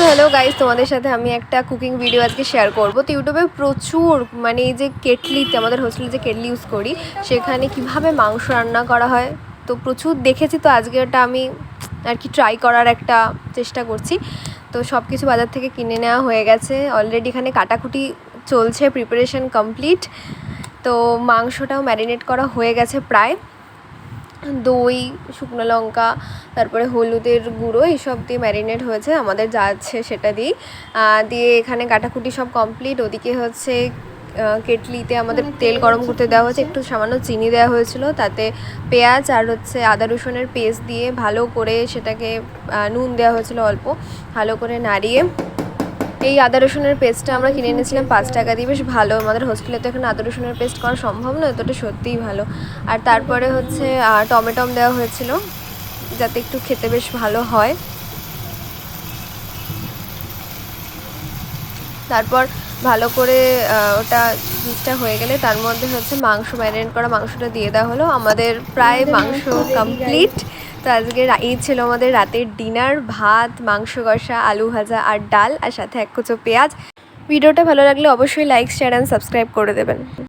Hello guys, তোমাদের সাথে আমি একটা কুকিং ভিডিও আজকে শেয়ার করব। তো ইউটিউবে প্রচুর মানে এই যে কেটলিতে, আমাদের হোস্টেলে যে কেটলি ইউজ করি সেখানে কিভাবে মাংস রান্না করা হয় তো প্রচুর দেখেছি। তো আজকে ওটা আমি আর কি ট্রাই করার একটা চেষ্টা করছি। তো সব কিছু বাজার থেকে কিনে নেওয়া হয়ে গেছে অলরেডি, এখানে কাটাকুটি চলছে, প্রিপারেশন কমপ্লিট। তো মাংসটাও ম্যারিনেট করা হয়ে গেছে প্রায়। দই, শুকনো লঙ্কা, তারপরে হলুদের গুঁড়ো এইসব দিয়ে ম্যারিনেট হয়েছে, আমাদের যা আছে সেটা দিয়ে এখানে কাটাকুটি সব কমপ্লিট। ওদিকে হচ্ছে কেটলিতে আমাদের তেল গরম করতে দেওয়া হয়েছে, একটু সামান্য চিনি দেওয়া হয়েছিল, তাতে পেঁয়াজ আর হচ্ছে আদা রসুনের পেস্ট দিয়ে ভালো করে সেটাকে নুন দেওয়া হয়েছিল অল্প, ভালো করে নাড়িয়ে এই আদা রসুনের পেস্টটা আমরা কিনে এনেছিলাম 5 টাকা দিয়ে। বেশ ভালো, আমাদের হোস্টেলে তো এখানে আদা রসুনের পেস্ট করা সম্ভব নয়, তো এটা সত্যিই ভালো। আর তারপরে হচ্ছে টমেটো দেওয়া হয়েছিল যাতে একটু খেতে বেশ ভালো হয়। তারপর ভালো করে ওটা জিনিসটা হয়ে গেলে তার মধ্যে হচ্ছে মাংস, ম্যারিনেট করা মাংসটা দিয়ে দেওয়া হলো। আমাদের প্রায় মাংস কমপ্লিট। তো আজকে এই ছিল আমাদের রাতের ডিনার, ভাত, মাংস কষা, আলু ভাজা আর ডাল, আর সাথে এক কুচো পেঁয়াজ। ভিডিওটা ভালো লাগলে অবশ্যই লাইক, শেয়ার অ্যান্ড সাবস্ক্রাইব করে দেবেন।